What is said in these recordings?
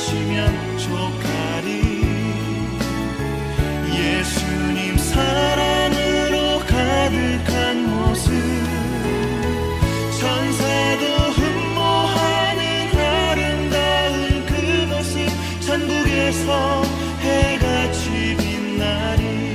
기억하시면 족하리. 예수님 사랑으로 가득한 모습, 천사도 흠모하는 아름다운 그 모습, 천국에서 해같이 빛나리.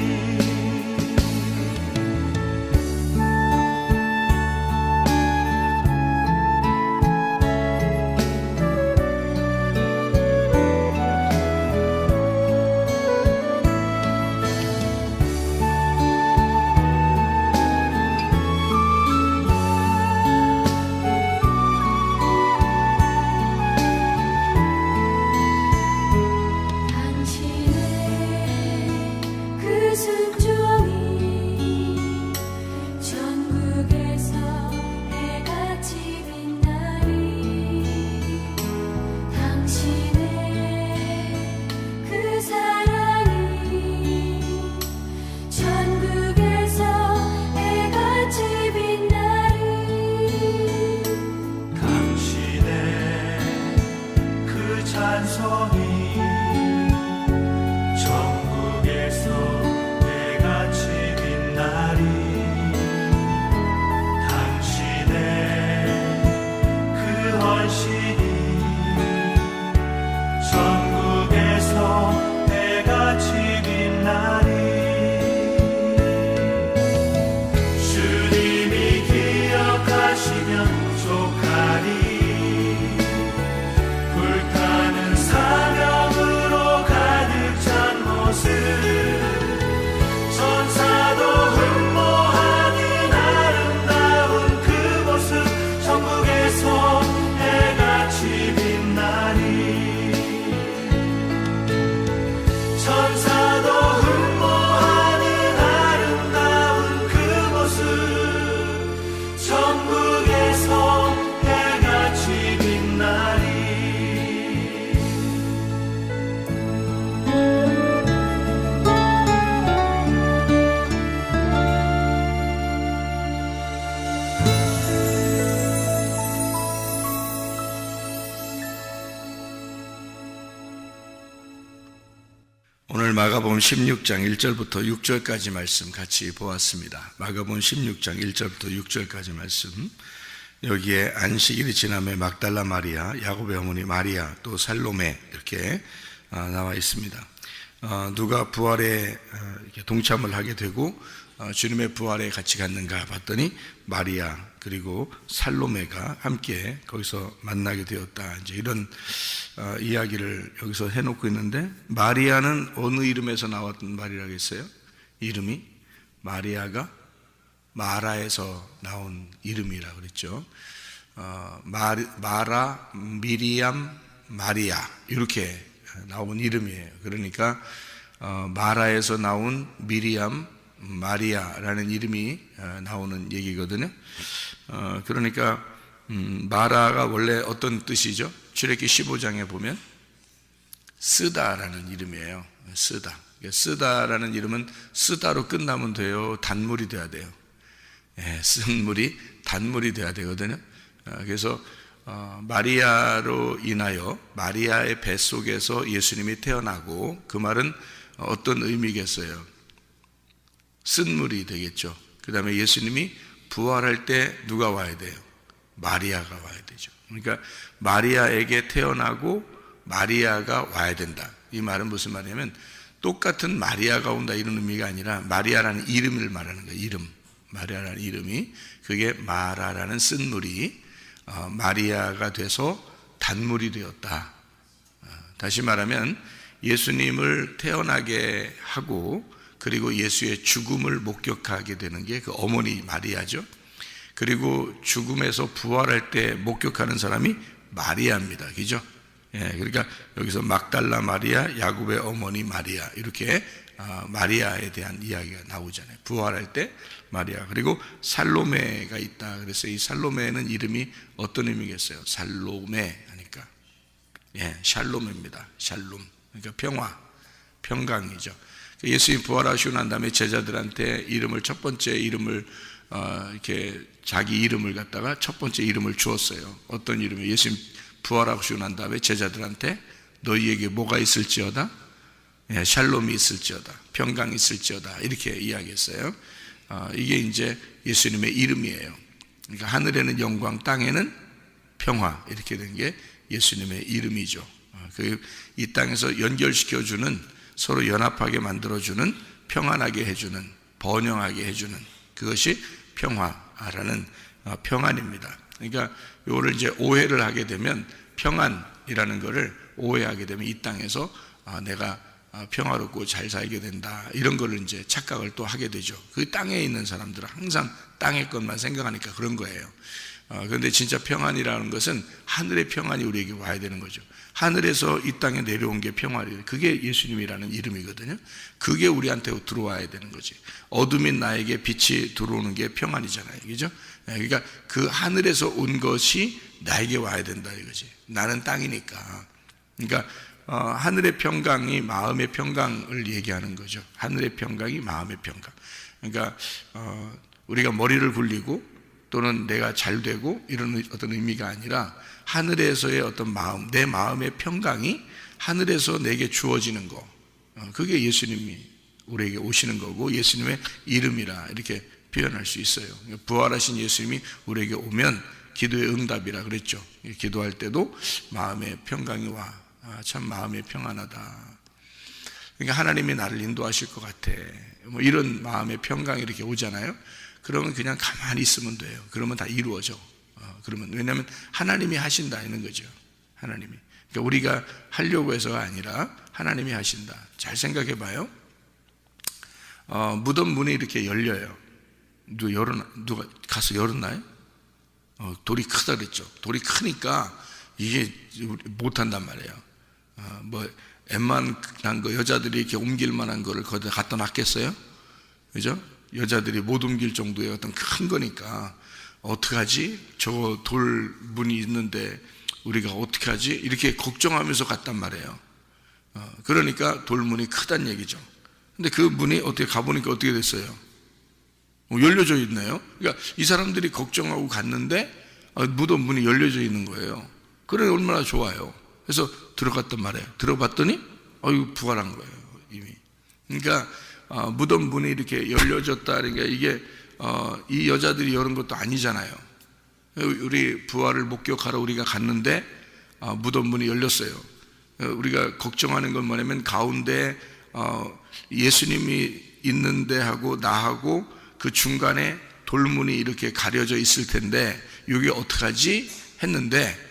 오늘 마가복음 16장 1절부터 6절까지 말씀 같이 보았습니다. 마가복음 16장 1절부터 6절까지 말씀, 여기에 안식일이 지남에 막달라 마리아, 야곱의 어머니 마리아, 또 살로메 이렇게 나와 있습니다. 누가 부활에 이렇게 동참을 하게 되고 주님의 부활에 같이 갔는가 봤더니 마리아 그리고 살로메가 함께 거기서 만나게 되었다. 이제 이런 이야기를 여기서 해놓고 있는데, 마리아는 어느 이름에서 나왔던 말이라고 했어요? 이름이 마리아가 마라에서 나온 이름이라고 그랬죠. 마라, 미리암, 마리아 이렇게 나온 이름이에요. 그러니까 마라에서 나온 미리암, 마리아라는 이름이 나오는 얘기거든요. 그러니까 마라가 원래 어떤 뜻이죠? 출애굽기 15장에 보면 쓰다라는 이름이에요. 쓰다. 쓰다라는 이름은 쓰다로 끝나면 돼요? 단물이 돼야 돼요? 쓴 물이 단물이 돼야 되거든요. 그래서 마리아로 인하여 마리아의 뱃속에서 예수님이 태어나고, 그 말은 어떤 의미겠어요? 쓴 물이 되겠죠. 그 다음에 예수님이 부활할 때 누가 와야 돼요? 마리아가 와야 되죠. 그러니까 마리아에게 태어나고 마리아가 와야 된다. 이 말은 무슨 말이냐면, 똑같은 마리아가 온다 이런 의미가 아니라 마리아라는 이름을 말하는 거예요. 이름. 마리아라는 이름이, 그게 마라라는 쓴 물이 마리아가 돼서 단물이 되었다. 다시 말하면 예수님을 태어나게 하고, 그리고 예수의 죽음을 목격하게 되는 게 그 어머니 마리아죠. 그리고 죽음에서 부활할 때 목격하는 사람이 마리아입니다. 그죠? 그러니까 여기서 막달라 마리아, 야곱의 어머니 마리아, 이렇게 마리아에 대한 이야기가 나오잖아요. 부활할 때 마리아. 그리고 살로메가 있다. 그래서 이 살로메는 이름이 어떤 의미겠어요? 살로메 하니까 샬롬입니다. 샬롬. 그러니까 평화, 평강이죠. 예수님 부활하시고 난 다음에 제자들한테 이름을, 첫 번째 이름을 이렇게 자기 이름을 갖다가 첫 번째 이름을 주었어요. 어떤 이름이에요? 예수님 부활하시고 난 다음에 제자들한테 너희에게 뭐가 있을지어다? 샬롬이 있을지어다, 평강이 있을지어다, 이렇게 이야기했어요. 이게 이제 예수님의 이름이에요. 그러니까 하늘에는 영광, 땅에는 평화, 이렇게 된 게 예수님의 이름이죠. 이 땅에서 연결시켜주는, 서로 연합하게 만들어주는, 평안하게 해주는, 번영하게 해주는, 그것이 평화라는 평안입니다. 그러니까 이거를 이제 오해를 하게 되면, 평안이라는 것을 오해하게 되면 이 땅에서 내가 평화롭고 잘 살게 된다, 이런 거를 이제 착각을 또 하게 되죠. 그 땅에 있는 사람들은 항상 땅의 것만 생각하니까 그런 거예요. 그런데 진짜 평안이라는 것은 하늘의 평안이 우리에게 와야 되는 거죠. 하늘에서 이 땅에 내려온 게 평안이에요. 그게 예수님이라는 이름이거든요. 그게 우리한테 들어와야 되는 거지. 어둠인 나에게 빛이 들어오는 게 평안이잖아요, 그죠? 그러니까 그 하늘에서 온 것이 나에게 와야 된다 이거지. 나는 땅이니까. 그러니까 하늘의 평강이 마음의 평강을 얘기하는 거죠. 하늘의 평강이 마음의 평강. 그러니까 우리가 머리를 굴리고 또는 내가 잘 되고 이런 어떤 의미가 아니라, 하늘에서의 어떤 마음, 내 마음의 평강이 하늘에서 내게 주어지는 거, 그게 예수님이 우리에게 오시는 거고 예수님의 이름이라 이렇게 표현할 수 있어요. 부활하신 예수님이 우리에게 오면 기도의 응답이라 그랬죠. 기도할 때도 마음의 평강이 와. 참 마음이 평안하다. 그러니까 하나님이 나를 인도하실 것 같아, 뭐 이런 마음의 평강이 이렇게 오잖아요. 그러면 그냥 가만히 있으면 돼요. 그러면 다 이루어져. 그러면, 왜냐하면 하나님이 하신다 이런 거죠. 하나님이. 그러니까 우리가 하려고 해서가 아니라 하나님이 하신다. 잘 생각해 봐요. 무덤 문이 이렇게 열려요. 누가 가서 열었나요? 돌이 크다 그랬죠. 돌이 크니까 이게 못한단 말이에요. 뭐 웬만한 거, 여자들이 이렇게 옮길 만한 거를 거기다 갖다 놨겠어요? 그죠? 여자들이 못 옮길 정도의 어떤 큰 거니까 어떡하지? 저 돌 문이 있는데 우리가 어떻게 하지? 이렇게 걱정하면서 갔단 말이에요. 그러니까 돌문이 크단 얘기죠. 근데 그 문이 어떻게 가보니까 어떻게 됐어요? 열려져 있네요. 그러니까 이 사람들이 걱정하고 갔는데 무덤 문이 열려져 있는 거예요. 그래, 얼마나 좋아요. 그래서 들어갔단 말이에요. 들어봤더니 부활한 거예요, 이미. 그러니까 무덤 문이 이렇게 열려졌다. 그러니까 이게 이 여자들이 여는 것도 아니잖아요. 우리 부활을 목격하러 우리가 갔는데 무덤 문이 열렸어요. 우리가 걱정하는 건 뭐냐면, 가운데 예수님이 있는데 하고 나하고 그 중간에 돌문이 이렇게 가려져 있을 텐데 이게 어떡하지 했는데,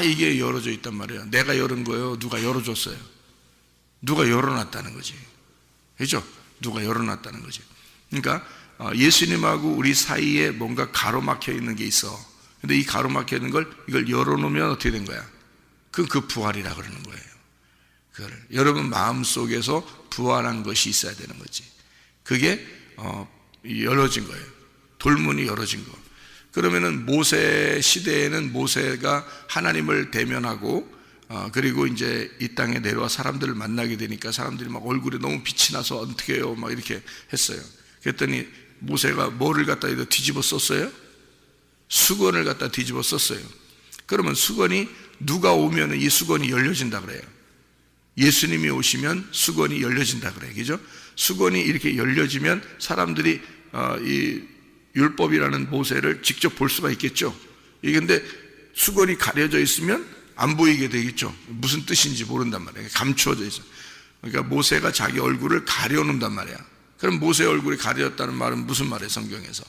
이게 열어져 있단 말이에요. 내가 열은 거예요? 누가 열어줬어요? 누가 열어놨다는 거지. 그죠? 누가 열어놨다는 거지. 그러니까 예수님하고 우리 사이에 뭔가 가로막혀 있는 게 있어. 근데 이 가로막혀 있는 걸, 이걸 열어놓으면 어떻게 된 거야? 그 부활이라 그러는 거예요. 그걸 여러분 마음속에서 부활한 것이 있어야 되는 거지. 그게 열어진 거예요. 돌문이 열어진 거. 그러면은 모세 시대에는 모세가 하나님을 대면하고 그리고 이제 이 땅에 내려와 사람들을 만나게 되니까 사람들이 막 얼굴에 너무 빛이 나서 어떻게 해요? 막 이렇게 했어요. 그랬더니 모세가 뭐를 갖다 뒤집어 썼어요? 수건을 갖다 뒤집어 썼어요. 그러면 수건이, 누가 오면 이 수건이 열려진다 그래요. 예수님이 오시면 수건이 열려진다 그래요. 그죠? 수건이 이렇게 열려지면 사람들이 이 율법이라는 모세를 직접 볼 수가 있겠죠. 근데 수건이 가려져 있으면 안 보이게 되겠죠. 무슨 뜻인지 모른단 말이에요. 감추어져 있어. 그러니까 모세가 자기 얼굴을 가려놓는단 말이야. 그럼 모세의 얼굴이 가려졌다는 말은 무슨 말이에요? 성경에서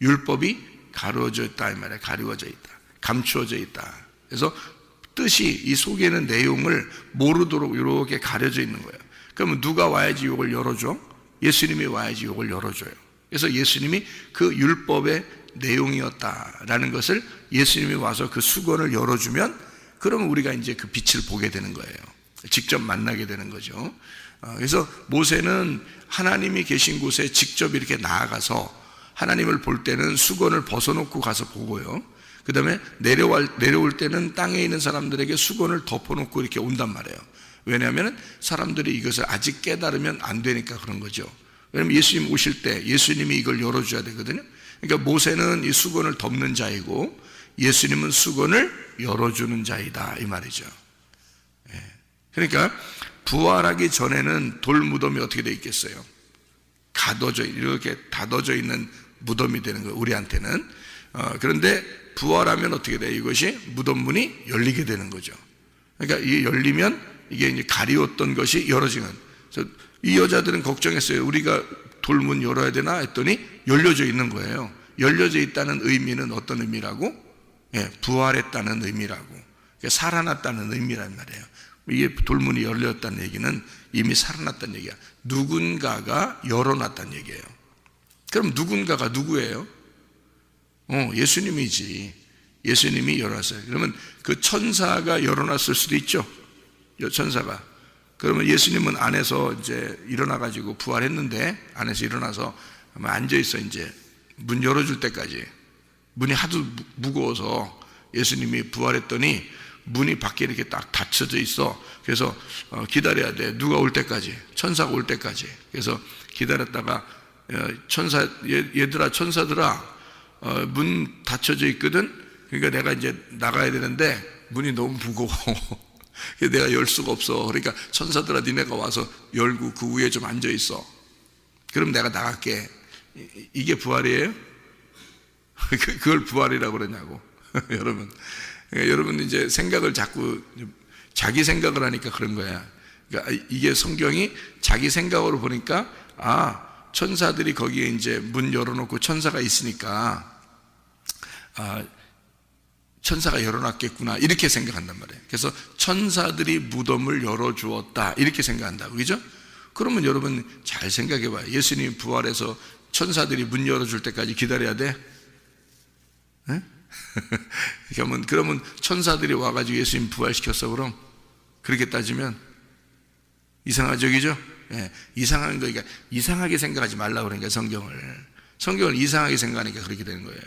율법이 가려져 있다 이 말이야. 가려져 있다, 감추어져 있다. 그래서 뜻이, 이 속에 있는 내용을 모르도록 이렇게 가려져 있는 거예요. 그러면 누가 와야지 이걸 열어줘? 예수님이 와야지 이걸 열어줘요. 그래서 예수님이 그 율법의 내용이었다라는 것을 예수님이 와서 그 수건을 열어주면, 그러면 우리가 이제 그 빛을 보게 되는 거예요. 직접 만나게 되는 거죠. 그래서 모세는 하나님이 계신 곳에 직접 이렇게 나아가서 하나님을 볼 때는 수건을 벗어놓고 가서 보고요. 그 다음에 내려올 때는 땅에 있는 사람들에게 수건을 덮어놓고 이렇게 온단 말이에요. 왜냐하면 사람들이 이것을 아직 깨달으면 안 되니까 그런 거죠. 왜냐하면 예수님 오실 때 예수님이 이걸 열어줘야 되거든요. 그러니까 모세는 이 수건을 덮는 자이고 예수님은 수건을 열어주는 자이다 이 말이죠. 그러니까 부활하기 전에는 돌 무덤이 어떻게 돼 있겠어요? 가둬져, 이렇게 닫아져 있는 무덤이 되는 거예요, 우리한테는. 그런데 부활하면 어떻게 돼요? 이것이 무덤 문이 열리게 되는 거죠. 그러니까 이게 열리면 이게 이제 가리웠던 것이 열어지는. 그래서 이 여자들은 걱정했어요. 우리가 돌문 열어야 되나 했더니 열려져 있는 거예요. 열려져 있다는 의미는 어떤 의미라고? 예, 부활했다는 의미라고. 살아났다는 의미란 말이에요. 이게 돌문이 열렸다는 얘기는 이미 살아났다는 얘기야. 누군가가 열어놨다는 얘기예요. 그럼 누군가가 누구예요? 예수님이지. 예수님이 열어놨어요. 그러면 그 천사가 열어놨을 수도 있죠. 천사가. 그러면 예수님은 안에서 이제 일어나가지고 부활했는데, 안에서 일어나서 앉아있어. 이제 문 열어줄 때까지. 문이 하도 무거워서 예수님이 부활했더니 문이 밖에 이렇게 딱 닫혀져 있어. 그래서 기다려야 돼. 누가 올 때까지. 천사가 올 때까지. 그래서 기다렸다가 얘들아, 천사들아, 문 닫혀져 있거든. 그러니까 내가 이제 나가야 되는데 문이 너무 무거워. 내가 열 수가 없어. 그러니까 천사들아, 니네가 와서 열고 그 위에 좀 앉아 있어. 그럼 내가 나갈게. 이게 부활이에요? 그걸 부활이라고 그러냐고. 여러분. 그러니까 여러분 이제 생각을 자꾸 자기 생각을 하니까 그런 거야. 그러니까 이게 성경이 자기 생각으로 보니까 천사들이 거기에 이제 문 열어놓고 천사가 있으니까 천사가 열어놨겠구나 이렇게 생각한단 말이에요. 그래서 천사들이 무덤을 열어주었다 이렇게 생각한다고, 그죠? 그러면 여러분 잘 생각해봐요. 예수님 부활해서 천사들이 문 열어줄 때까지 기다려야 돼? 네? 그러면 천사들이 와가지고 예수님 부활시켰어 그럼? 그렇게 따지면 이상하죠, 그죠? 예, 이상한 거, 그러니까 이상하게 생각하지 말라고 그러니까 성경을 이상하게 생각하니까 그렇게 되는 거예요.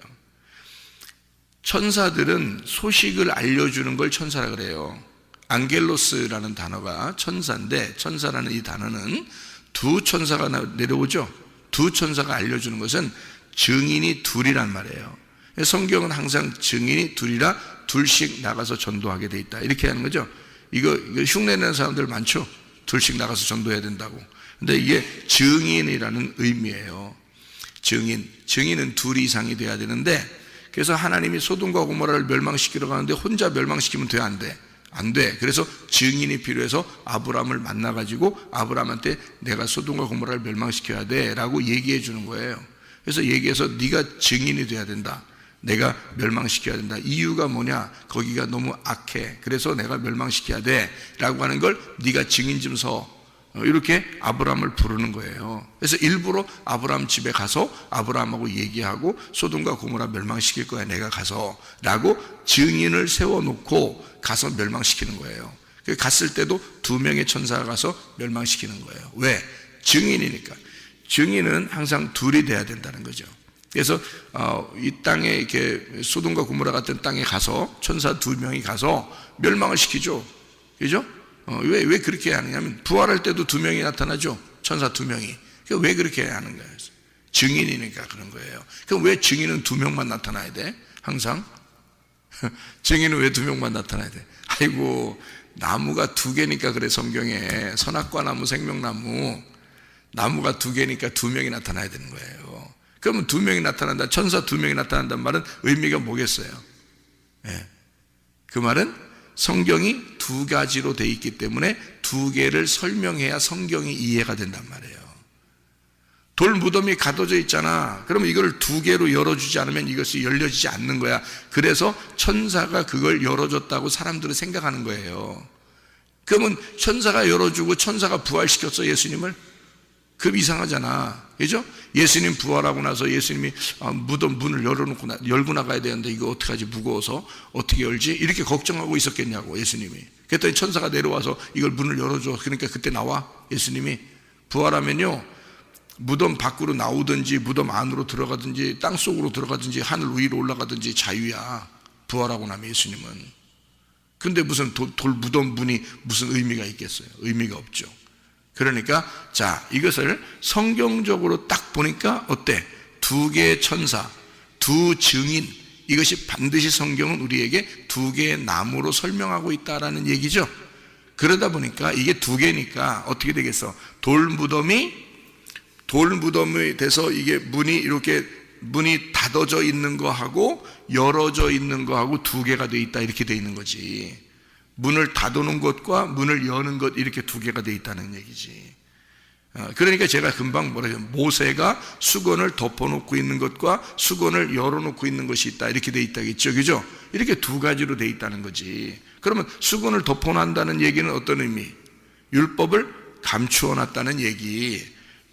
천사들은 소식을 알려주는 걸 천사라 그래요. 앙겔로스라는 단어가 천사인데, 천사라는 이 단어는 두 천사가 내려오죠. 두 천사가 알려주는 것은 증인이 둘이란 말이에요. 성경은 항상 증인이 둘이라 둘씩 나가서 전도하게 돼 있다 이렇게 하는 거죠. 이거 흉내내는 사람들 많죠. 둘씩 나가서 전도해야 된다고. 근데 이게 증인이라는 의미예요. 증인은 둘 이상이 돼야 되는데, 그래서 하나님이 소돔과 고모라를 멸망시키러 가는데 혼자 멸망시키면 돼, 안 돼? 안 돼. 그래서 증인이 필요해서 아브라함을 만나가지고 아브라함한테 내가 소돔과 고모라를 멸망시켜야 돼 라고 얘기해 주는 거예요. 그래서 얘기해서 네가 증인이 돼야 된다. 내가 멸망시켜야 된다. 이유가 뭐냐? 거기가 너무 악해. 그래서 내가 멸망시켜야 돼 라고 하는 걸 네가 증인 좀 서. 이렇게 아브라함을 부르는 거예요. 그래서 일부러 아브라함 집에 가서 아브라함하고 얘기하고 소돔과 고모라 멸망시킬 거야 내가 가서 라고 증인을 세워놓고 가서 멸망시키는 거예요. 갔을 때도 두 명의 천사가 가서 멸망시키는 거예요. 왜? 증인이니까. 증인은 항상 둘이 돼야 된다는 거죠. 그래서 이 땅에 이렇게 소돔과 고모라 같은 땅에 가서 천사 두 명이 가서 멸망을 시키죠. 그죠? 왜 그렇게 하느냐면 부활할 때도 두 명이 나타나죠. 천사 두 명이. 그러니까 왜 그렇게 하는 거예요? 증인이니까 그런 거예요. 그럼 왜 증인은 두 명만 나타나야 돼? 항상? 증인은 왜 두 명만 나타나야 돼? 아이고, 나무가 두 개니까 그래. 성경에 선악과 나무, 생명나무, 나무가 두 개니까 두 명이 나타나야 되는 거예요. 그러면 두 명이 나타난다, 천사 두 명이 나타난다는 말은 의미가 뭐겠어요? 네. 그 말은 성경이 두 가지로 돼 있기 때문에 두 개를 설명해야 성경이 이해가 된단 말이에요. 돌 무덤이 가둬져 있잖아. 그러면 이걸 두 개로 열어주지 않으면 이것이 열려지지 않는 거야. 그래서 천사가 그걸 열어줬다고 사람들은 생각하는 거예요. 그러면 천사가 열어주고 천사가 부활시켰어, 예수님을? 그럼 이상하잖아. 그죠? 예수님 부활하고 나서 예수님이 무덤 문을 열고 나가야 되는데 이거 어떡하지, 무거워서 어떻게 열지? 이렇게 걱정하고 있었겠냐고, 예수님이. 그랬더니 천사가 내려와서 이걸 문을 열어줘. 그러니까 그때 나와, 예수님이. 부활하면요, 무덤 밖으로 나오든지 무덤 안으로 들어가든지 땅 속으로 들어가든지 하늘 위로 올라가든지 자유야, 부활하고 나면 예수님은. 근데 무슨 돌 무덤 문이 무슨 의미가 있겠어요? 의미가 없죠. 그러니까 자, 이것을 성경적으로 딱 보니까 어때? 두 개의 천사, 두 증인, 이것이 반드시 성경은 우리에게 두 개의 나무로 설명하고 있다라는 얘기죠. 그러다 보니까 이게 두 개니까 어떻게 되겠어? 돌 무덤이 돼서 이게 문이 닫아져 있는 거하고 열어져 있는 거하고 두 개가 돼 있다, 이렇게 돼 있는 거지. 문을 닫아놓은 것과 문을 여는 것, 이렇게 두 개가 돼 있다는 얘기지. 그러니까 제가 금방 뭐라 해요? 모세가 수건을 덮어놓고 있는 것과 수건을 열어놓고 있는 것이 있다, 이렇게 돼 있다겠죠, 그죠? 이렇게 두 가지로 돼 있다는 거지. 그러면 수건을 덮어놓는다는 얘기는 어떤 의미? 율법을 감추어놨다는 얘기,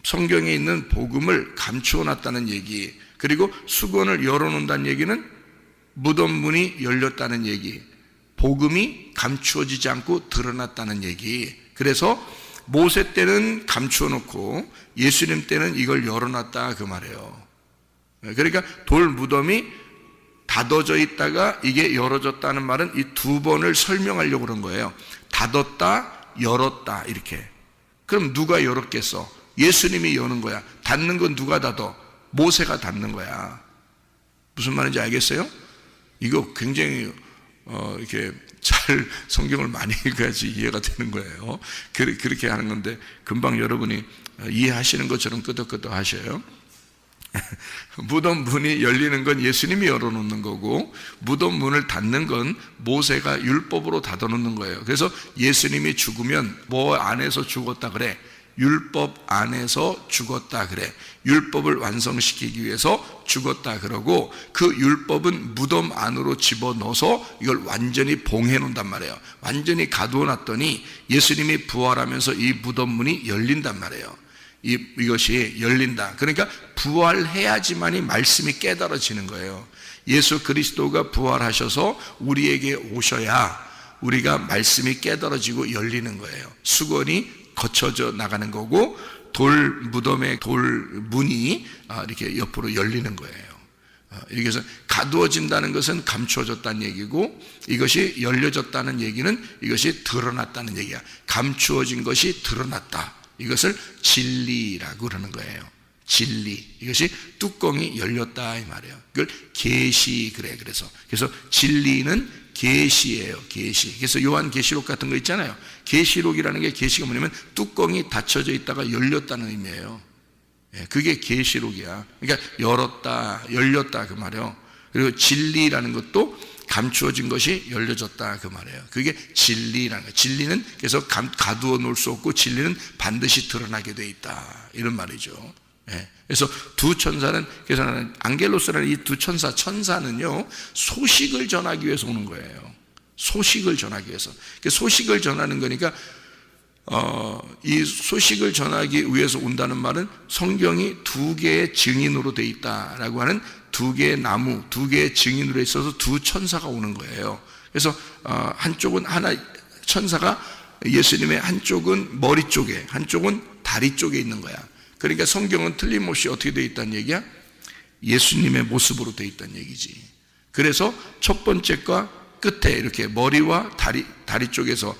성경에 있는 복음을 감추어놨다는 얘기, 그리고 수건을 열어놓는다는 얘기는 무덤 문이 열렸다는 얘기, 복음이 감추어지지 않고 드러났다는 얘기. 그래서 모세 때는 감추어놓고 예수님 때는 이걸 열어놨다, 그 말이에요. 그러니까 돌 무덤이 닫아져 있다가 이게 열어졌다는 말은 이 두 번을 설명하려고 그런 거예요. 닫았다, 열었다, 이렇게. 그럼 누가 열었겠어? 예수님이 여는 거야. 닫는 건 누가 닫아? 모세가 닫는 거야. 무슨 말인지 알겠어요? 이거 굉장히 이렇게 잘 성경을 많이 읽어야지 이해가 되는 거예요. 그렇게 하는 건데 금방 여러분이 이해하시는 것처럼 끄덕끄덕 하셔요. 무덤 문이 열리는 건 예수님이 열어놓는 거고, 무덤 문을 닫는 건 모세가 율법으로 닫아놓는 거예요. 그래서 예수님이 죽으면 뭐 안에서 죽었다 그래? 율법 안에서 죽었다 그래. 율법을 완성시키기 위해서 죽었다 그러고, 그 율법은 무덤 안으로 집어넣어서 이걸 완전히 봉해 놓는단 말이에요. 완전히 가두어 놨더니 예수님이 부활하면서 이 무덤 문이 열린단 말이에요. 이것이 열린다. 그러니까 부활해야지만이 말씀이 깨달아지는 거예요. 예수 그리스도가 부활하셔서 우리에게 오셔야 우리가 말씀이 깨달아지고 열리는 거예요. 수건이 거쳐져 나가는 거고, 돌 무덤의 돌 문이 이렇게 옆으로 열리는 거예요. 이렇게 해서 가두어진다는 것은 감추어졌다는 얘기고, 이것이 열려졌다는 얘기는 이것이 드러났다는 얘기야. 감추어진 것이 드러났다. 이것을 진리라고 그러는 거예요. 진리. 이것이 뚜껑이 열렸다, 이 말이에요. 그걸 계시 그래. 그래서 진리는 계시예요. 계시. 그래서 요한 계시록 같은 거 있잖아요. 계시록이라는 게, 계시가 뭐냐면 뚜껑이 닫혀져 있다가 열렸다는 의미예요. 그게 계시록이야. 그러니까 열었다, 열렸다, 그 말이에요. 그리고 진리라는 것도 감추어진 것이 열려졌다, 그 말이에요. 그게 진리라는 거예요. 진리는 그래서 가두어 놓을 수 없고, 진리는 반드시 드러나게 돼 있다, 이런 말이죠. 그래서 두 천사는, 그래서 안겔로스라는 이 두 천사는요, 소식을 전하기 위해서 오는 거예요. 소식을 전하기 위해서. 소식을 전하는 거니까, 이 소식을 전하기 위해서 온다는 말은 성경이 두 개의 증인으로 돼 있다라고 하는 두 개의 나무, 두 개의 증인으로 있어서 두 천사가 오는 거예요. 그래서 한쪽은 천사가 예수님의 한쪽은 머리 쪽에, 한쪽은 다리 쪽에 있는 거야. 그러니까 성경은 틀림없이 어떻게 되어 있다는 얘기야? 예수님의 모습으로 되어 있다는 얘기지. 그래서 첫 번째과 끝에 이렇게 머리와 다리 쪽에서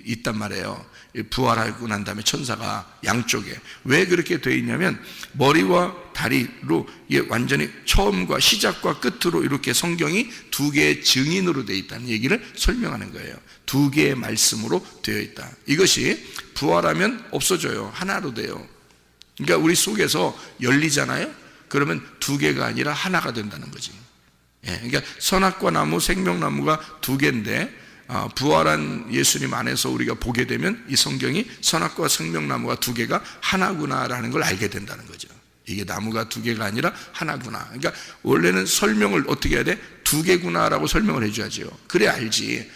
있단 말이에요. 부활하고 난 다음에 천사가 양쪽에. 왜 그렇게 되어 있냐면, 머리와 다리로 이게 완전히 처음과 시작과 끝으로 이렇게 성경이 두 개의 증인으로 되어 있다는 얘기를 설명하는 거예요. 두 개의 말씀으로 되어 있다. 이것이 부활하면 없어져요. 하나로 돼요. 그러니까 우리 속에서 열리잖아요. 그러면 두 개가 아니라 하나가 된다는 거지. 그러니까 선악과 나무, 생명나무가 두 개인데, 부활한 예수님 안에서 우리가 보게 되면 이 성경이 선악과 생명나무가 두 개가 하나구나라는 걸 알게 된다는 거죠. 이게 나무가 두 개가 아니라 하나구나. 그러니까 원래는 설명을 어떻게 해야 돼? 두 개구나라고 설명을 해줘야죠. 그래 알지.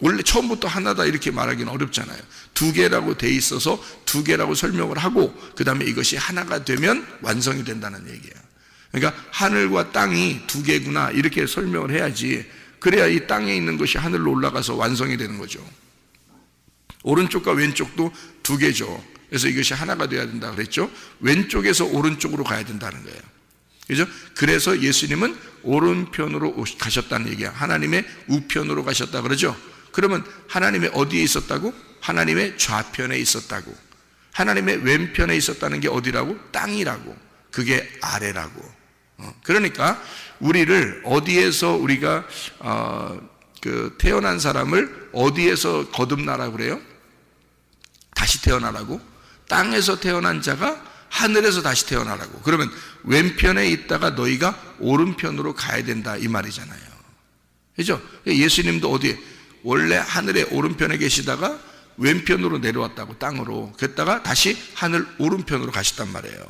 원래 처음부터 하나다 이렇게 말하기는 어렵잖아요. 두 개라고 돼 있어서 두 개라고 설명을 하고, 그 다음에 이것이 하나가 되면 완성이 된다는 얘기야. 그러니까 하늘과 땅이 두 개구나 이렇게 설명을 해야지. 그래야 이 땅에 있는 것이 하늘로 올라가서 완성이 되는 거죠. 오른쪽과 왼쪽도 두 개죠. 그래서 이것이 하나가 되어야 된다 그랬죠. 왼쪽에서 오른쪽으로 가야 된다는 거예요. 그죠? 그래서 예수님은 오른편으로 가셨다는 얘기야. 하나님의 우편으로 가셨다 그러죠. 그러면 하나님의 어디에 있었다고? 하나님의 좌편에 있었다고. 하나님의 왼편에 있었다는 게 어디라고? 땅이라고. 그게 아래라고. 그러니까 우리를 어디에서 우리가 그 태어난 사람을 어디에서 거듭나라고 그래요? 다시 태어나라고? 땅에서 태어난 자가 하늘에서 다시 태어나라고. 그러면 왼편에 있다가 너희가 오른편으로 가야 된다 이 말이잖아요. 그죠? 예수님도 어디에? 원래 하늘의 오른편에 계시다가 왼편으로 내려왔다고, 땅으로. 그랬다가 다시 하늘 오른편으로 가셨단 말이에요.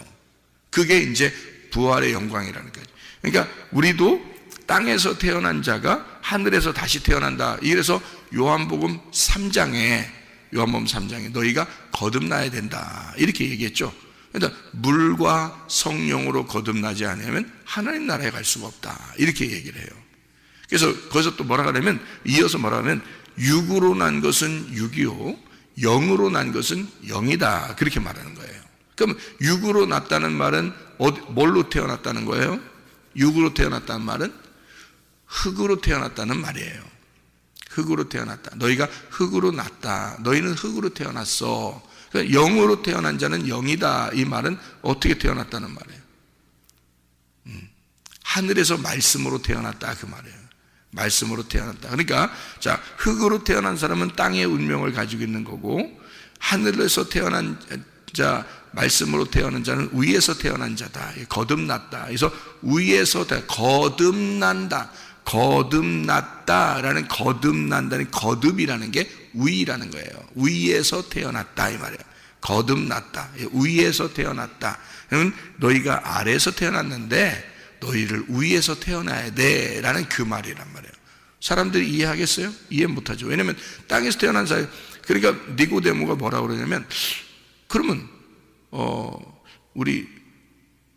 그게 이제 부활의 영광이라는 거죠. 그러니까 우리도 땅에서 태어난 자가 하늘에서 다시 태어난다. 이래서 요한복음 3장에 너희가 거듭나야 된다 이렇게 얘기했죠. 그러니까 물과 성령으로 거듭나지 않으면 하나님 나라에 갈 수가 없다 이렇게 얘기를 해요. 그래서 거기서 또 뭐라 그러면, 이어서 뭐라 하면 육으로 난 것은 육이요 영으로 난 것은 영이다 그렇게 말하는 거예요. 그럼 육으로 났다는 말은 뭘로 태어났다는 거예요? 육으로 태어났다는 말은 흙으로 태어났다는 말이에요. 흙으로 태어났다. 너희가 흙으로 났다. 너희는 흙으로 태어났어. 그러니까 영으로 태어난 자는 영이다. 이 말은 어떻게 태어났다는 말이에요? 하늘에서 말씀으로 태어났다 그 말이에요. 말씀으로 태어났다. 그러니까 자, 흙으로 태어난 사람은 땅의 운명을 가지고 있는 거고, 하늘에서 태어난 자, 말씀으로 태어난 자는 위에서 태어난 자다. 거듭났다. 그래서 위에서 거듭난다. 거듭났다라는, 거듭난다는 거듭이라는 게 위라는 거예요. 위에서 태어났다 이 말이에요. 거듭났다. 위에서 태어났다. 그러면 너희가 아래에서 태어났는데 너희를 위에서 태어나야 돼 라는 그 말이란 말이에요. 사람들이 이해하겠어요? 이해 못하죠. 왜냐하면 땅에서 태어난 사람, 그러니까 니고데모가 뭐라고 그러냐면, 그러면 우리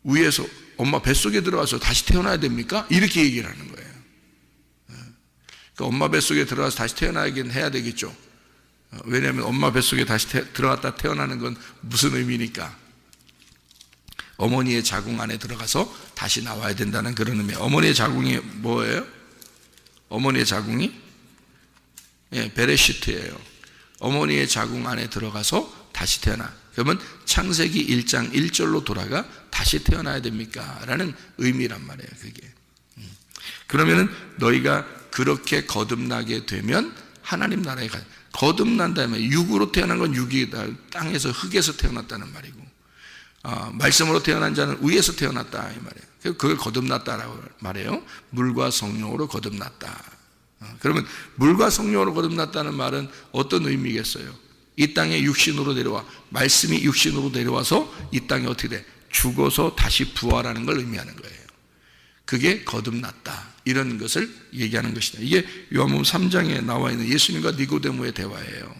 위에서 엄마 뱃속에 들어가서 다시 태어나야 됩니까? 이렇게 얘기를 하는 거예요. 그러니까 엄마 뱃속에 들어가서 다시 태어나긴 해야 되겠죠. 왜냐하면 엄마 뱃속에 다시 들어갔다 태어나는 건 무슨 의미니까? 어머니의 자궁 안에 들어가서 다시 나와야 된다는 그런 의미예요. 어머니의 자궁이 뭐예요? 어머니의 자궁이 베레시트예요. 어머니의 자궁 안에 들어가서 다시 태어나. 그러면 창세기 1장 1절로 돌아가 다시 태어나야 됩니까? 라는 의미란 말이에요. 그게. 그러면은 너희가 그렇게 거듭나게 되면 하나님 나라에 가. 거듭난다면 육으로 태어난 건 육이다. 땅에서 흙에서 태어났다는 말이고, 말씀으로 태어난 자는 위에서 태어났다 이 말이에요. 그걸 거듭났다라고 말해요. 물과 성령으로 거듭났다. 그러면 물과 성령으로 거듭났다는 말은 어떤 의미겠어요? 이 땅에 육신으로 내려와, 말씀이 육신으로 내려와서 이 땅에 어떻게 돼? 죽어서 다시 부활하는 걸 의미하는 거예요. 그게 거듭났다 이런 것을 얘기하는 것이다. 이게 요한복음 3장에 나와 있는 예수님과 니고데모의 대화예요.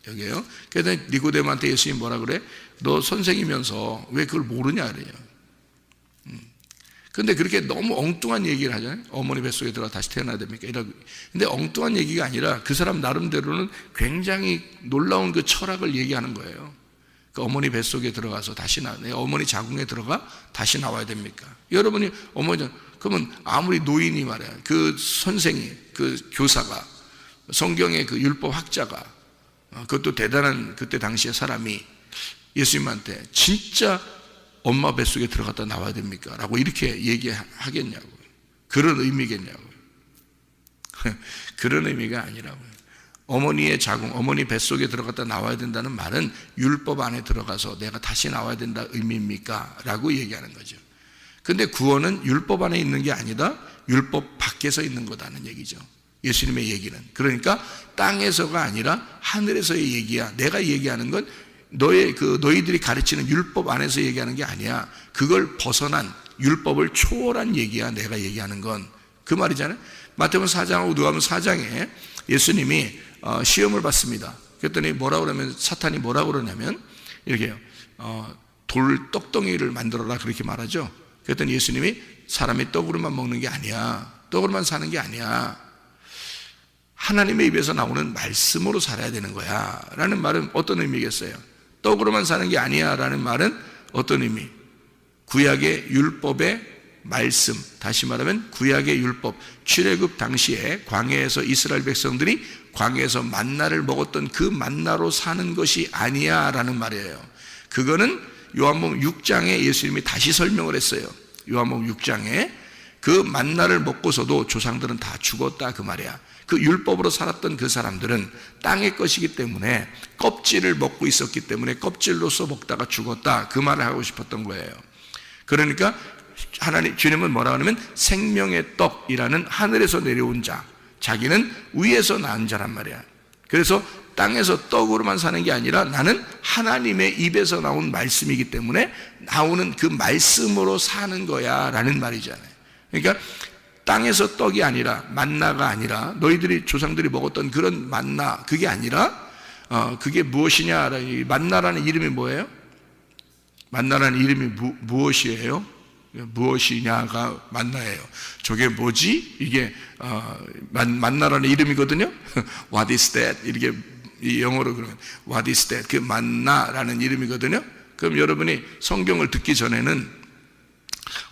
여기에요. 그래서 니고데모한테 예수님이 뭐라 그래? 너 선생이면서 왜 그걸 모르냐 그래요. 근데 그렇게 너무 엉뚱한 얘기를 하잖아요. 어머니 뱃속에 들어가 다시 태어나야 됩니까? 이러고. 근데 엉뚱한 얘기가 아니라 그 사람 나름대로는 굉장히 놀라운 그 철학을 얘기하는 거예요. 그 어머니 뱃속에 들어가서 다시 어머니 자궁에 들어가 다시 나와야 됩니까? 여러분이 그러면 아무리 노인이 말이야, 그 선생이, 그 교사가, 성경의 그 율법 학자가, 그것도 대단한 그때 당시의 사람이 예수님한테 진짜 엄마 뱃속에 들어갔다 나와야 됩니까? 라고 이렇게 얘기하겠냐고요. 그런 의미겠냐고요. 그런 의미가 아니라고요. 어머니의 자궁, 어머니 뱃속에 들어갔다 나와야 된다는 말은 율법 안에 들어가서 내가 다시 나와야 된다 의미입니까? 라고 얘기하는 거죠. 근데 구원은 율법 안에 있는 게 아니다, 율법 밖에서 있는 거다는 얘기죠. 예수님의 얘기는. 그러니까 땅에서가 아니라 하늘에서의 얘기야. 내가 얘기하는 건 너희들이 가르치는 율법 안에서 얘기하는 게 아니야. 그걸 벗어난 율법을 초월한 얘기야. 내가 얘기하는 건. 그 말이잖아요. 마태복음 4장하고 누가복음 4장에 예수님이 시험을 받습니다. 그랬더니 뭐라고 그러면, 사탄이 뭐라고 그러냐면 이렇게요. 돌 떡덩이를 만들어라 그렇게 말하죠. 그랬더니 예수님이 사람이 떡으로만 먹는 게 아니야. 떡으로만 사는 게 아니야. 하나님의 입에서 나오는 말씀으로 살아야 되는 거야 라는 말은 어떤 의미겠어요? 떡으로만 사는 게 아니야 라는 말은 어떤 의미? 구약의 율법의 말씀, 다시 말하면 구약의 율법, 출애굽 당시에 광야에서 이스라엘 백성들이 광야에서 만나를 먹었던 그 만나로 사는 것이 아니야 라는 말이에요. 그거는 요한복음 6장에 예수님이 다시 설명을 했어요. 요한복음 6장에 그 만나를 먹고서도 조상들은 다 죽었다 그 말이야. 그 율법으로 살았던 그 사람들은 땅의 것이기 때문에 껍질을 먹고 있었기 때문에 껍질로서 먹다가 죽었다 그 말을 하고 싶었던 거예요. 그러니까 주님은 뭐라 하냐면 생명의 떡이라는 하늘에서 내려온 자, 자기는 위에서 낳은 자란 말이야. 그래서 땅에서 떡으로만 사는 게 아니라 나는 하나님의 입에서 나온 말씀이기 때문에 나오는 그 말씀으로 사는 거야 라는 말이잖아요. 그러니까 땅에서 떡이 아니라 만나가 아니라 너희들이 조상들이 먹었던 그런 만나 그게 아니라 그게 무엇이냐. 만나라는 이름이 뭐예요? 만나라는 이름이 무엇이에요? 무엇이냐가 만나예요. 저게 뭐지? 이게 만나라는 이름이거든요. What is that? 이렇게 영어로 그러면 What is that? 그 만나라는 이름이거든요. 그럼 여러분이 성경을 듣기 전에는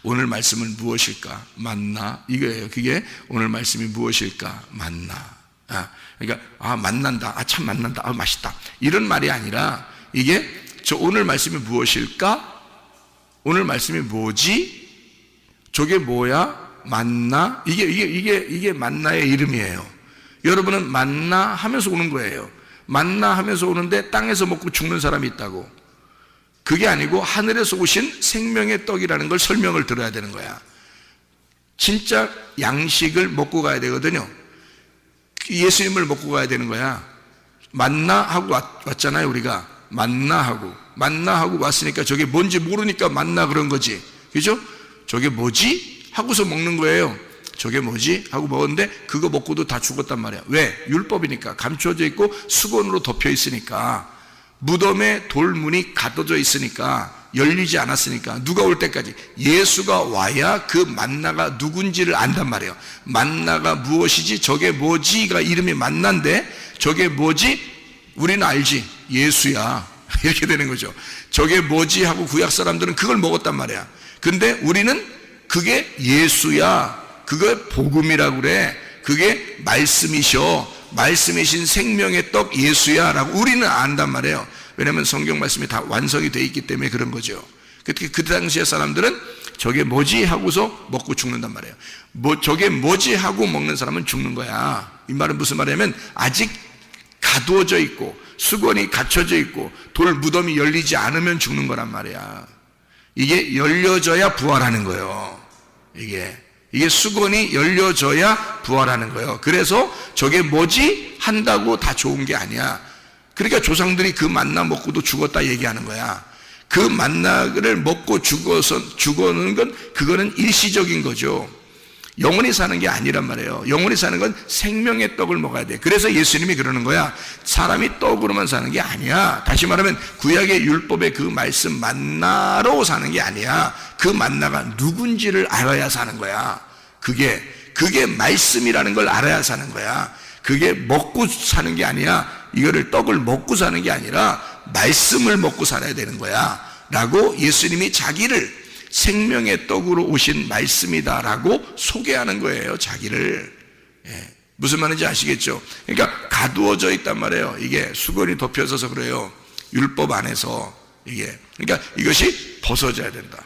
오늘 말씀은 무엇일까? 만나 이거예요. 그게 오늘 말씀이 무엇일까? 만나. 그러니까 만난다. 참 만난다. 맛있다. 이런 말이 아니라 이게 저 오늘 말씀이 무엇일까? 오늘 말씀이 뭐지? 저게 뭐야? 만나? 이게 만나의 이름이에요. 여러분은 만나 하면서 오는 거예요. 만나 하면서 오는데 땅에서 먹고 죽는 사람이 있다고. 그게 아니고 하늘에서 오신 생명의 떡이라는 걸 설명을 들어야 되는 거야. 진짜 양식을 먹고 가야 되거든요. 예수님을 먹고 가야 되는 거야. 만나하고 왔잖아요. 우리가 만나하고 왔으니까 저게 뭔지 모르니까 만나 그런 거지. 그죠? 저게 뭐지? 하고서 먹는 거예요. 저게 뭐지? 하고 먹었는데 그거 먹고도 다 죽었단 말이야. 왜? 율법이니까. 감춰져 있고 수건으로 덮여 있으니까. 무덤에 돌문이 가둬져 있으니까, 열리지 않았으니까 누가 올 때까지 예수가 와야 그 만나가 누군지를 안단 말이에요. 만나가 무엇이지? 저게 뭐지가 이름이 만나인데 저게 뭐지? 우리는 알지. 예수야. 이렇게 되는 거죠. 저게 뭐지? 하고 구약 사람들은 그걸 먹었단 말이야. 근데 우리는 그게 예수야. 그걸 복음이라고 그래. 그게 말씀이셔. 말씀이신 생명의 떡 예수야 라고 우리는 안단 말이에요. 왜냐하면 성경 말씀이 다 완성이 되어 있기 때문에 그런 거죠. 그 당시의 사람들은 저게 뭐지 하고서 먹고 죽는단 말이에요. 저게 뭐지 하고 먹는 사람은 죽는 거야. 이 말은 무슨 말이냐면 아직 가두어져 있고 수건이 갇혀져 있고 돌 무덤이 열리지 않으면 죽는 거란 말이야. 이게 열려져야 부활하는 거예요. 이게 수건이 열려져야 부활하는 거예요. 그래서 저게 뭐지? 한다고 다 좋은 게 아니야. 그러니까 조상들이 그 만나 먹고도 죽었다 얘기하는 거야. 그 만나를 먹고 죽어는 건 그거는 일시적인 거죠. 영원히 사는 게 아니란 말이에요. 영원히 사는 건 생명의 떡을 먹어야 돼. 그래서 예수님이 그러는 거야. 사람이 떡으로만 사는 게 아니야. 다시 말하면 구약의 율법의 그 말씀 만나로 사는 게 아니야. 그 만나가 누군지를 알아야 사는 거야. 그게 말씀이라는 걸 알아야 사는 거야. 그게 먹고 사는 게 아니야. 이거를 떡을 먹고 사는 게 아니라 말씀을 먹고 살아야 되는 거야 라고 예수님이 자기를 생명의 떡으로 오신 말씀이다라고 소개하는 거예요. 자기를. 무슨 말인지 아시겠죠? 그러니까 가두어져 있단 말이에요. 이게 수건이 덮여져서 그래요. 율법 안에서 그러니까 이것이 벗어져야 된다.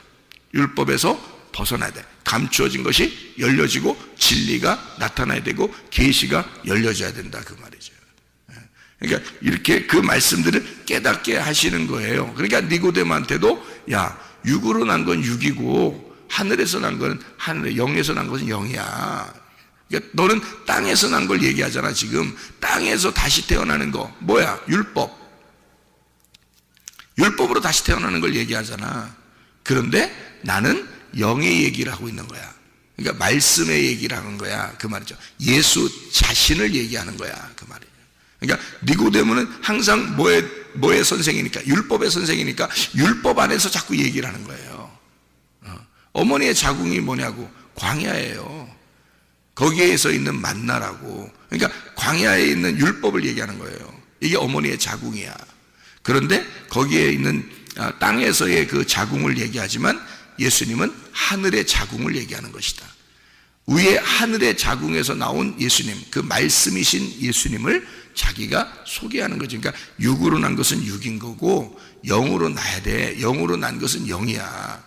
율법에서 벗어나야 돼. 감추어진 것이 열려지고 진리가 나타나야 되고 계시가 열려져야 된다 그 말이죠. 그러니까 이렇게 그 말씀들을 깨닫게 하시는 거예요. 그러니까 니고데모한테도 야, 육으로 난 건 육이고 하늘에서 난 건 하늘, 영에서 난 것은 영이야. 그러니까 너는 땅에서 난 걸 얘기하잖아. 지금 땅에서 다시 태어나는 거 뭐야? 율법으로 다시 태어나는 걸 얘기하잖아. 그런데 나는 영의 얘기를 하고 있는 거야. 그러니까 말씀의 얘기를 하는 거야. 그 말이죠. 예수 자신을 얘기하는 거야. 그 말이에요. 그러니까 니고데모는 항상 뭐의 선생이니까, 율법의 선생이니까 율법 안에서 자꾸 얘기를 하는 거예요. 어머니의 자궁이 뭐냐고? 광야예요. 거기에서 있는 만나라고. 그러니까 광야에 있는 율법을 얘기하는 거예요. 이게 어머니의 자궁이야. 그런데 거기에 있는 땅에서의 그 자궁을 얘기하지만 예수님은 하늘의 자궁을 얘기하는 것이다. 위에 하늘의 자궁에서 나온 예수님, 그 말씀이신 예수님을 자기가 소개하는 거죠. 그러니까 육으로 난 것은 육인 거고 영으로 나야 돼. 영으로 난 것은 영이야.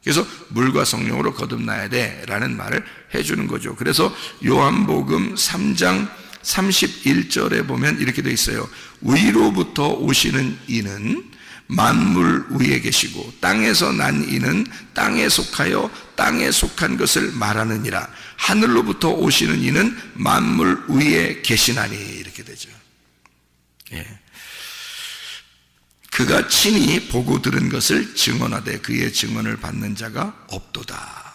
그래서 물과 성령으로 거듭나야 돼라는 말을 해주는 거죠. 그래서 요한복음 3장 31절에 보면 이렇게 되어 있어요. 위로부터 오시는 이는 만물 위에 계시고 땅에서 난 이는 땅에 속하여 땅에 속한 것을 말하느니라. 하늘로부터 오시는 이는 만물 위에 계시나니. 이렇게 되죠. 예. 그가 친히 보고 들은 것을 증언하되 그의 증언을 받는 자가 없도다.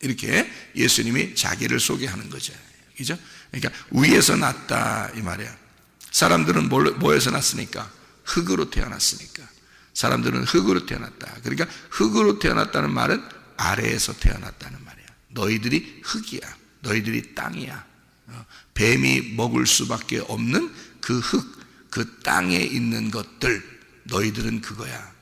이렇게 예수님이 자기를 소개하는 거죠. 그죠? 그러니까 위에서 났다 이 말이야. 사람들은 뭐에서 났으니까? 흙으로 태어났으니까. 사람들은 흙으로 태어났다. 그러니까 흙으로 태어났다는 말은 아래에서 태어났다는 말이야. 너희들이 흙이야. 너희들이 땅이야. 뱀이 먹을 수밖에 없는 그 흙, 그 땅에 있는 것들, 너희들은 그거야.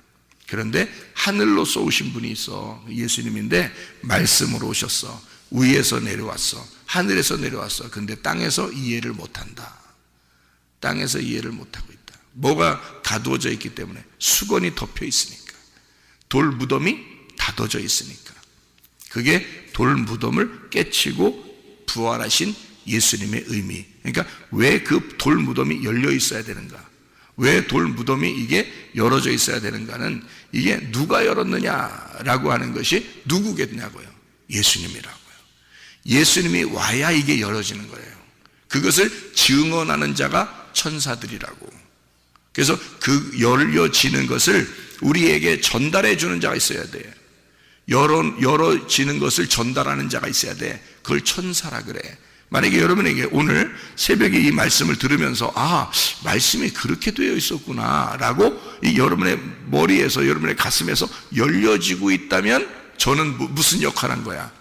그런데 하늘로서 오신 분이 있어. 예수님인데 말씀으로 오셨어. 위에서 내려왔어. 하늘에서 내려왔어. 근데 땅에서 이해를 못한다. 땅에서 이해를 못하고 있다. 뭐가 가두어져 있기 때문에, 수건이 덮여 있으니까, 돌 무덤이 닫아져 있으니까. 그게 돌 무덤을 깨치고 부활하신 예수님의 의미. 그러니까 왜 그 돌 무덤이 열려 있어야 되는가, 왜 돌 무덤이 이게 열어져 있어야 되는가는, 이게 누가 열었느냐라고 하는 것이 누구겠냐고요? 예수님이라고요. 예수님이 와야 이게 열어지는 거예요. 그것을 증언하는 자가 천사들이라고. 그래서 그 열려지는 것을 우리에게 전달해 주는 자가 있어야 돼. 열어지는 것을 전달하는 자가 있어야 돼. 그걸 천사라 그래. 만약에 여러분에게 오늘 새벽에 이 말씀을 들으면서 말씀이 그렇게 되어 있었구나 라고 이 여러분의 머리에서, 여러분의 가슴에서 열려지고 있다면, 저는 무슨 역할을 한 거야?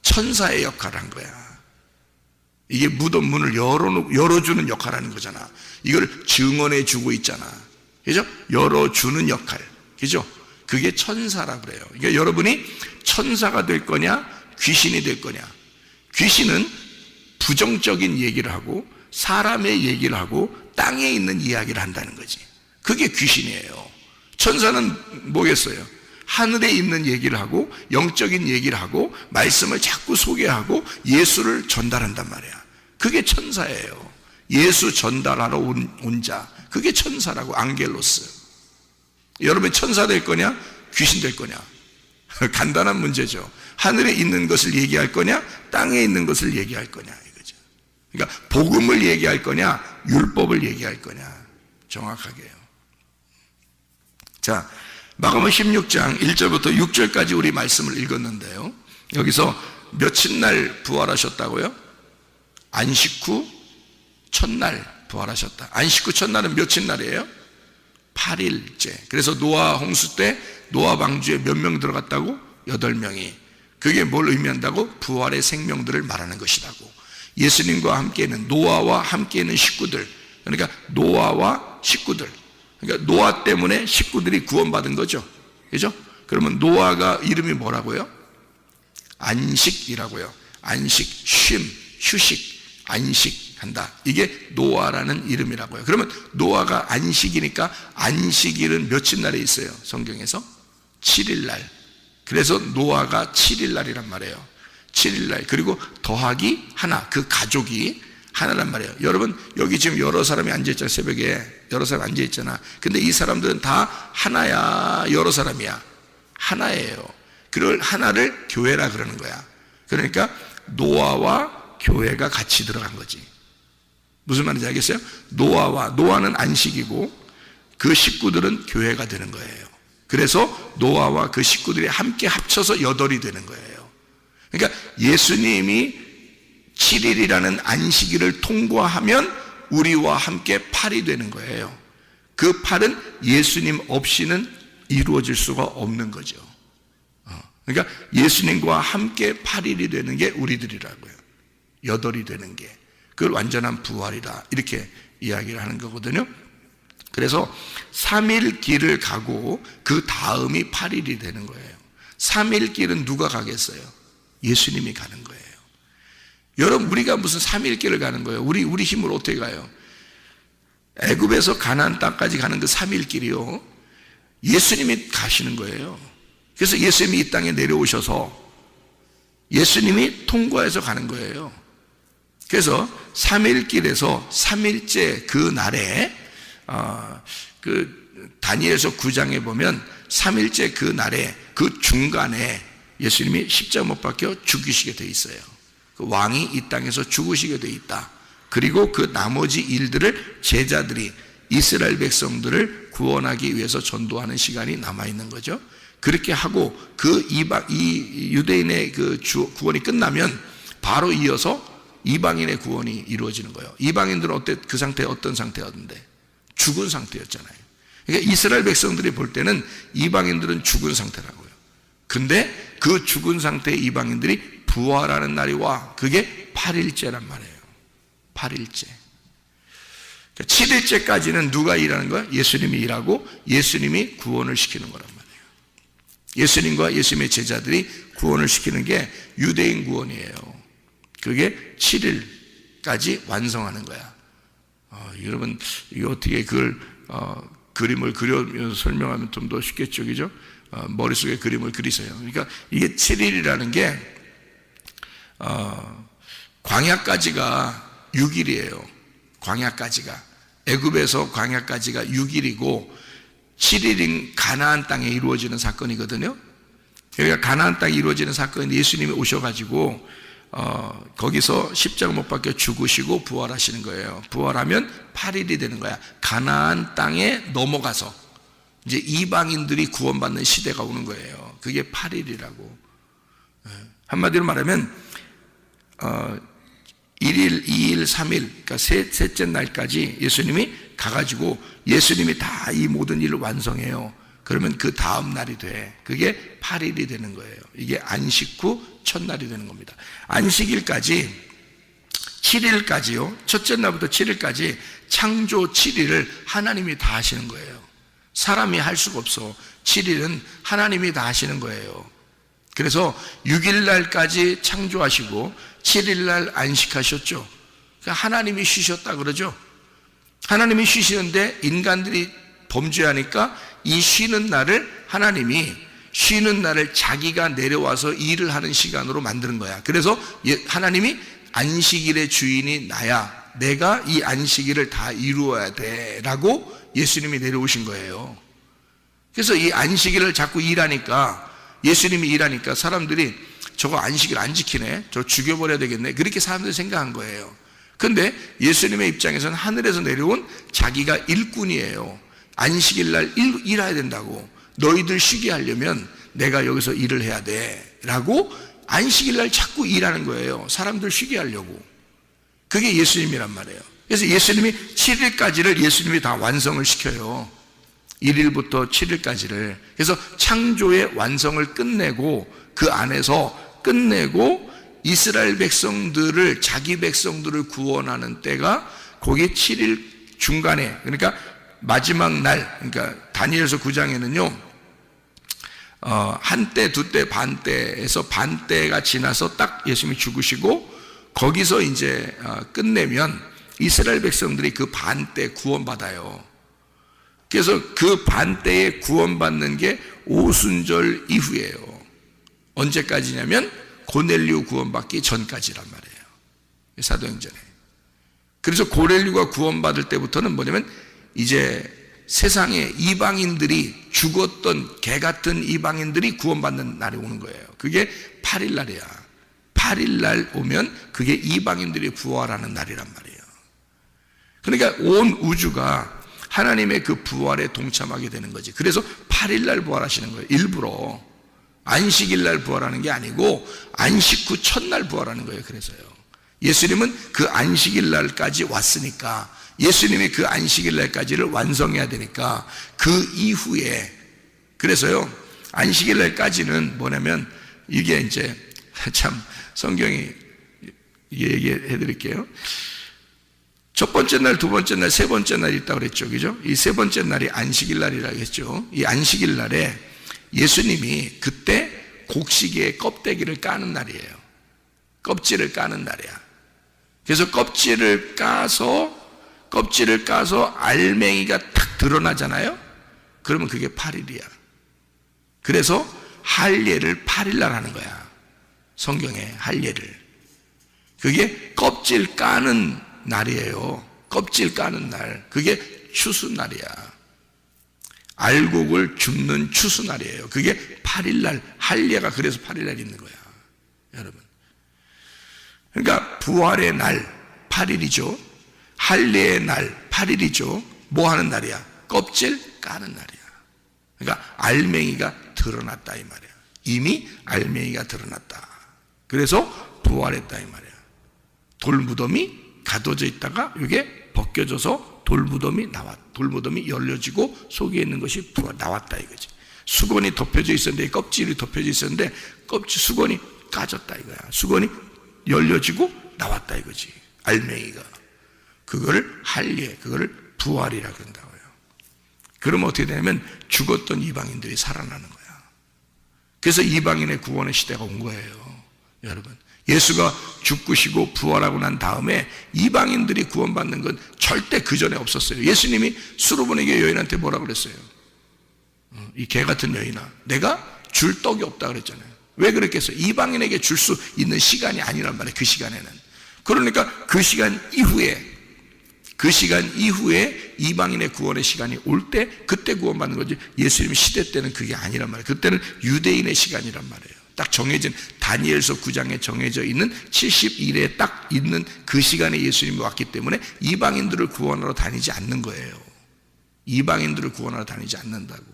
천사의 역할을 한 거야. 이게 무덤 문을 열어주는 역할을 하는 거잖아. 이걸 증언해 주고 있잖아. 그죠? 열어주는 역할. 그죠? 그게 천사라 그래요. 그러니까 여러분이 천사가 될 거냐, 귀신이 될 거냐. 귀신은 부정적인 얘기를 하고 사람의 얘기를 하고 땅에 있는 이야기를 한다는 거지. 그게 귀신이에요. 천사는 뭐겠어요? 하늘에 있는 얘기를 하고 영적인 얘기를 하고 말씀을 자꾸 소개하고 예수를 전달한단 말이야. 그게 천사예요. 예수 전달하러 온 자, 그게 천사라고. 안겔로스. 여러분 천사 될 거냐, 귀신 될 거냐? 간단한 문제죠. 하늘에 있는 것을 얘기할 거냐, 땅에 있는 것을 얘기할 거냐, 이거죠. 그러니까 복음을 얘기할 거냐, 율법을 얘기할 거냐. 정확하게요. 자, 마가복음 16장 1절부터 6절까지 우리 말씀을 읽었는데요, 여기서 며칠 날 부활하셨다고요? 안식 후 첫날 부활하셨다. 안식 후 첫날은 며칠 날이에요? 8일째. 그래서 노아 홍수 때 노아 방주에 몇 명 들어갔다고? 8명이. 그게 뭘 의미한다고? 부활의 생명들을 말하는 것이라고. 예수님과 함께는, 노아와 함께는 식구들, 그러니까 노아와 식구들, 그러니까 노아 때문에 식구들이 구원받은 거죠. 그죠? 그러면 노아가 이름이 뭐라고요? 안식이라고요. 안식, 쉼, 휴식, 안식한다. 이게 노아라는 이름이라고요. 그러면 노아가 안식이니까, 안식일은 며칠 날에 있어요? 성경에서 7일날. 그래서 노아가 7일날이란 말이에요. 7일날. 그리고 더하기 하나, 그 가족이 하나란 말이에요. 여러분 여기 지금 여러 사람이 앉아있잖아요. 새벽에 여러 사람 앉아있잖아. 근데 이 사람들은 다 하나야, 여러 사람이야? 하나예요. 그걸 하나를 교회라 그러는 거야. 그러니까 노아와 교회가 같이 들어간 거지. 무슨 말인지 알겠어요? 노아는 안식이고 그 식구들은 교회가 되는 거예요. 그래서 노아와 그 식구들이 함께 합쳐서 8이 되는 거예요. 그러니까 예수님이 7일이라는 안식일을 통과하면 우리와 함께 8이 되는 거예요. 그 8은 예수님 없이는 이루어질 수가 없는 거죠. 그러니까 예수님과 함께 8일이 되는 게 우리들이라고요. 8이 되는 게. 그걸 완전한 부활이다, 이렇게 이야기를 하는 거거든요. 그래서 3일 길을 가고 그 다음이 8일이 되는 거예요. 3일 길은 누가 가겠어요? 예수님이 가는 거예요. 여러분 우리가 무슨 3일 길을 가는 거예요? 우리 힘으로 어떻게 가요? 애굽에서 가나안 땅까지 가는 그 3일 길이요, 예수님이 가시는 거예요. 그래서 예수님이 이 땅에 내려오셔서 예수님이 통과해서 가는 거예요. 그래서 3일길에서 3일째 그 날에 그 다니엘서 9장에 보면 3일째 그 날에 그 중간에 예수님이 십자가 못 박혀 죽으시게 돼 있어요. 그 왕이 이 땅에서 죽으시게 돼 있다. 그리고 그 나머지 일들을 제자들이 이스라엘 백성들을 구원하기 위해서 전도하는 시간이 남아 있는 거죠. 그렇게 하고 이 유대인의 그 구원이 끝나면 바로 이어서 이방인의 구원이 이루어지는 거예요. 이방인들은 그 상태 어떤 상태였는데? 죽은 상태였잖아요. 그러니까 이스라엘 백성들이 볼 때는 이방인들은 죽은 상태라고요. 근데 그 죽은 상태의 이방인들이 부활하는 날이 와. 그게 8일째란 말이에요. 8일째. 7일째까지는 누가 일하는 거야? 예수님이 일하고 예수님이 구원을 시키는 거란 말이에요. 예수님과 예수님의 제자들이 구원을 시키는 게 유대인 구원이에요. 그게 7일까지 완성하는 거야. 여러분, 이게 어떻게 그걸 그림을 그려면서 설명하면 좀 더 쉽겠죠, 그죠? 머릿속에 그림을 그리세요. 그러니까 이게 7일이라는 게 광야까지가 6일이에요. 광야까지가 애굽에서 광야까지가 6일이고 7일인 가나안 땅에 이루어지는 사건이거든요. 그러니까 가나안 땅에 이루어지는 사건은 예수님이 오셔가지고 거기서 십자가 못 박혀 죽으시고 부활하시는 거예요. 부활하면 8일이 되는 거야. 가나안 땅에 넘어가서 이제 이방인들이 구원받는 시대가 오는 거예요. 그게 8일이라고. 한마디로 말하면 1일, 2일, 3일, 그러니까 셋째 날까지 예수님이 가가지고 예수님이 다 이 모든 일을 완성해요. 그러면 그 다음 날이 돼. 그게 8일이 되는 거예요. 이게 안식 후 첫날이 되는 겁니다. 안식일까지 7일까지요. 첫째 날부터 7일까지 창조 7일을 하나님이 다 하시는 거예요. 사람이 할 수가 없어. 7일은 하나님이 다 하시는 거예요. 그래서 6일 날까지 창조하시고 7일 날 안식하셨죠. 그러니까 하나님이 쉬셨다 그러죠. 하나님이 쉬시는데 인간들이 범죄하니까 이 쉬는 날을 하나님이 쉬는 날을 자기가 내려와서 일을 하는 시간으로 만드는 거야. 그래서 하나님이 안식일의 주인이 나야. 내가 이 안식일을 다 이루어야 돼 라고 예수님이 내려오신 거예요. 그래서 이 안식일을 자꾸 일하니까, 예수님이 일하니까 사람들이 저거 안식일 안 지키네, 저 죽여버려야 되겠네, 그렇게 사람들이 생각한 거예요. 근데 예수님의 입장에서는 하늘에서 내려온 자기가 일꾼이에요. 안식일 날 일해야 된다고. 너희들 쉬게 하려면 내가 여기서 일을 해야 돼 라고 안식일 날 자꾸 일하는 거예요. 사람들 쉬게 하려고. 그게 예수님이란 말이에요. 그래서 예수님이 7일까지를 예수님이 다 완성을 시켜요. 1일부터 7일까지를. 그래서 창조의 완성을 끝내고 그 안에서 끝내고 이스라엘 백성들을, 자기 백성들을 구원하는 때가 거기 7일 중간에, 그러니까 마지막 날, 그러니까 다니엘서 9장에는요 한때, 두때, 반때에서 반때가 지나서 딱 예수님이 죽으시고 거기서 이제 끝내면 이스라엘 백성들이 그 반때 구원받아요. 그래서 그 반때에 구원받는 게 오순절 이후예요. 언제까지냐면 고넬료 구원받기 전까지란 말이에요. 사도행전에. 그래서 고넬료가 구원받을 때부터는 뭐냐면 이제 세상에 이방인들이, 죽었던 개 같은 이방인들이 구원받는 날이 오는 거예요. 그게 8일 날이야. 8일 날 오면 그게 이방인들이 부활하는 날이란 말이에요. 그러니까 온 우주가 하나님의 그 부활에 동참하게 되는 거지. 그래서 8일 날 부활하시는 거예요. 일부러. 안식일 날 부활하는 게 아니고 안식 후 첫날 부활하는 거예요. 그래서요. 예수님은 그 안식일 날까지 왔으니까, 예수님이 그 안식일 날까지를 완성해야 되니까 그 이후에, 그래서요 안식일 날까지는 뭐냐면, 이게 이제 참 성경이 얘기해 드릴게요. 첫 번째 날, 두 번째 날, 세 번째 날이 있다고 그랬죠. 그죠? 이 세 번째 날이 안식일 날이라고 했죠. 이 안식일 날에 예수님이 그때 곡식의 껍데기를 까는 날이에요. 껍질을 까는 날이야. 그래서 껍질을 까서 알맹이가 탁 드러나잖아요. 그러면 그게 8일이야. 그래서 할례를 8일날 하는 거야. 성경에 할례를. 그게 껍질 까는 날이에요. 껍질 까는 날. 그게 추수날이야. 알곡을 줍는 추수날이에요. 그게 8일날, 할례가 그래서 8일날 있는 거야, 여러분. 그러니까 부활의 날 8일이죠. 할례의 날 8일이죠. 뭐 하는 날이야? 껍질 까는 날이야. 그러니까 알맹이가 드러났다 이 말이야. 이미 알맹이가 드러났다. 그래서 부활했다 이 말이야. 돌무덤이 가둬져 있다가 이게 벗겨져서 돌무덤이 열려지고 속에 있는 것이 나왔다 이거지. 수건이 덮여져 있었는데, 껍질이 덮여져 있었는데 수건이 까졌다 이거야. 수건이 열려지고 나왔다 이거지. 알맹이가. 그거를 할례, 그거를 부활이라 그런다고요. 그러면 어떻게 되냐면 죽었던 이방인들이 살아나는 거야. 그래서 이방인의 구원의 시대가 온 거예요, 여러분. 예수가 죽으시고 부활하고 난 다음에 이방인들이 구원받는 건 절대 그 전에 없었어요. 예수님이 수르보니게 여인한테 뭐라고 그랬어요? 이 개 같은 여인아, 내가 줄 떡이 없다 그랬잖아요. 왜 그랬겠어요? 이방인에게 줄 수 있는 시간이 아니란 말이에요, 그 시간에는. 그러니까 그 시간 이후에 이방인의 구원의 시간이 올 때 그때 구원받는 거지, 예수님 시대 때는 그게 아니란 말이에요. 그때는 유대인의 시간이란 말이에요. 딱 정해진, 다니엘서 9장에 정해져 있는 70일에 딱 있는 그 시간에 예수님이 왔기 때문에 이방인들을 구원하러 다니지 않는 거예요. 이방인들을 구원하러 다니지 않는다고.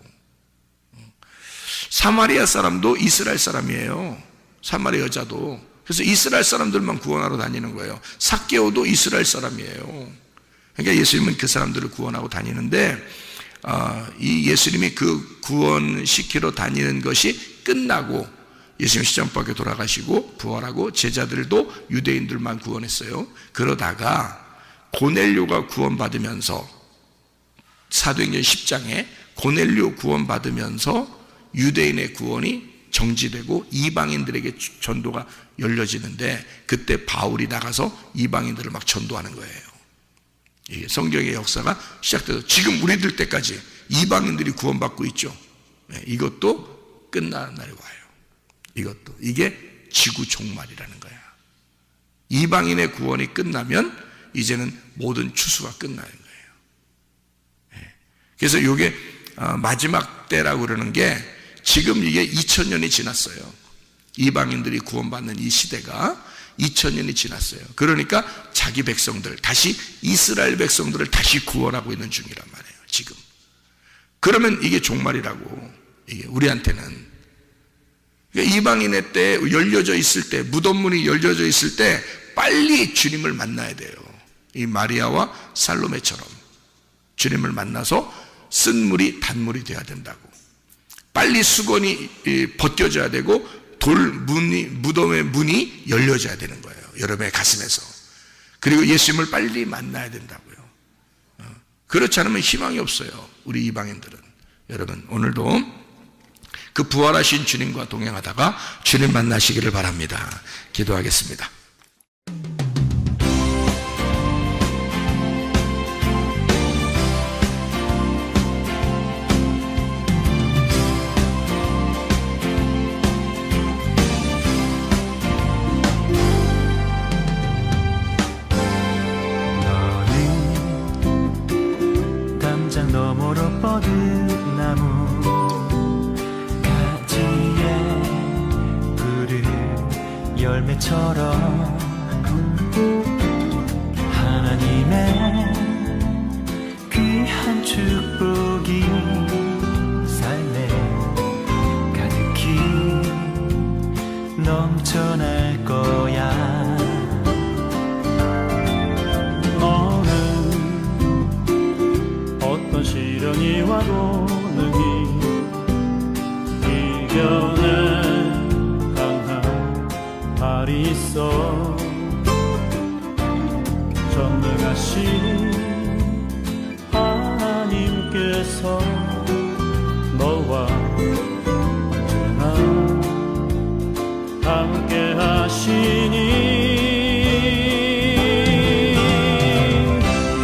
사마리아 사람도 이스라엘 사람이에요. 사마리아 여자도. 그래서 이스라엘 사람들만 구원하러 다니는 거예요. 삭개오도 이스라엘 사람이에요. 그러니까 예수님은 그 사람들을 구원하고 다니는데, 이 예수님이 그 구원시키러 다니는 것이 끝나고 예수님 십자가에 돌아가시고 부활하고 제자들도 유대인들만 구원했어요. 그러다가 고넬료가 구원받으면서, 사도행전 10장에 고넬료 구원받으면서 유대인의 구원이 정지되고 이방인들에게 전도가 열려지는데, 그때 바울이 나가서 이방인들을 막 전도하는 거예요. 이게 성경의 역사가 시작돼서 지금 우리들 때까지 이방인들이 구원받고 있죠. 이것도 끝나는 날이 와요. 이게 지구 종말이라는 거야. 이방인의 구원이 끝나면 이제는 모든 추수가 끝나는 거예요. 그래서 이게 마지막 때라고 그러는 게, 지금 이게 2000년이 지났어요. 이방인들이 구원받는 이 시대가 2000년이 지났어요. 그러니까 자기 백성들, 다시 이스라엘 백성들을 다시 구원하고 있는 중이란 말이에요, 지금. 그러면 이게 종말이라고, 이게 우리한테는. 그러니까 이방인의 때 열려져 있을 때, 무덤문이 열려져 있을 때 빨리 주님을 만나야 돼요. 이 마리아와 살로메처럼 주님을 만나서 쓴 물이 단물이 돼야 된다고. 빨리 수건이 벗겨져야 되고 무덤의 문이 열려져야 되는 거예요, 여러분의 가슴에서. 그리고 예수님을 빨리 만나야 된다고요. 그렇지 않으면 희망이 없어요, 우리 이방인들은. 여러분, 오늘도 그 부활하신 주님과 동행하다가 주님 만나시기를 바랍니다. 기도하겠습니다. 너는 담장 너머로 뻗은 나무 열매처럼 하나님의 귀한 축복이 삶에 가득히 넘쳐날 거야. 너는 어떤 시련이 와도 능히 이겨내 발이 있어. 전능하신 하나님께서 너와 언제나 함께 하시니,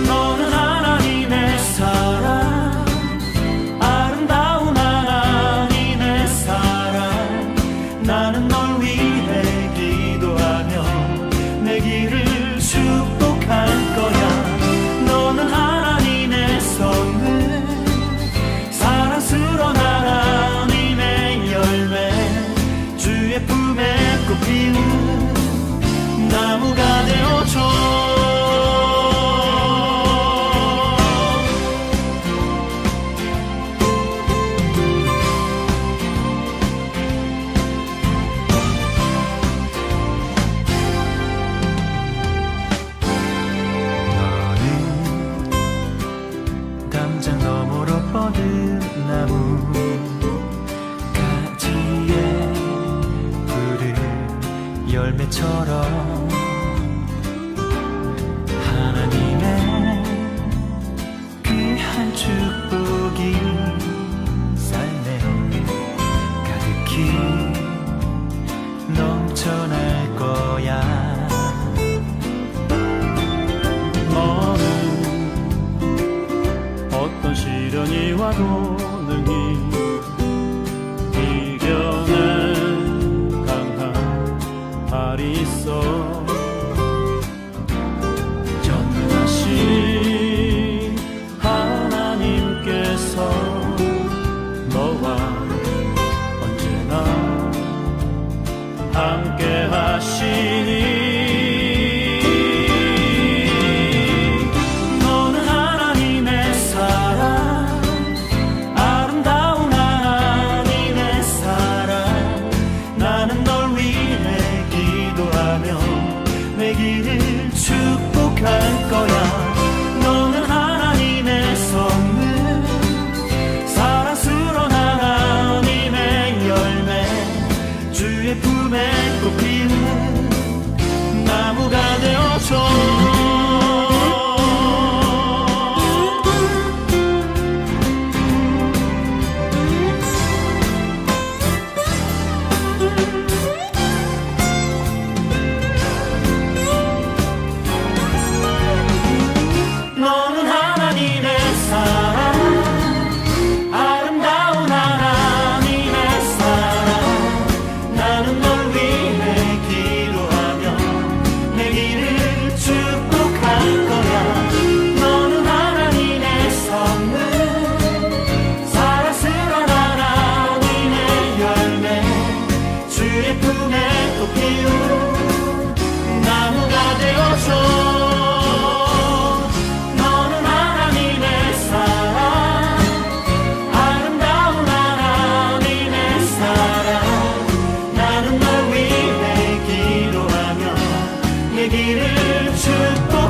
너는 하나님의 사랑, 아름다운 하나님의 사랑, 거듭나무 가지에 푸른 열매처럼 하나님의 귀한 축복이 삶에 가득히 넘쳐날 거야. 너는 어떤 시련이 와도 능히 이겨낸 강한 발이 있어. 전능하신 하나님께서 너와 언제나 함께 하시니 축복할 거야. 너는 하나님의 선물, 사랑스러운 하나님의 열매, 주의 품에 꽃피는 나무가 되어줘. 길을 축복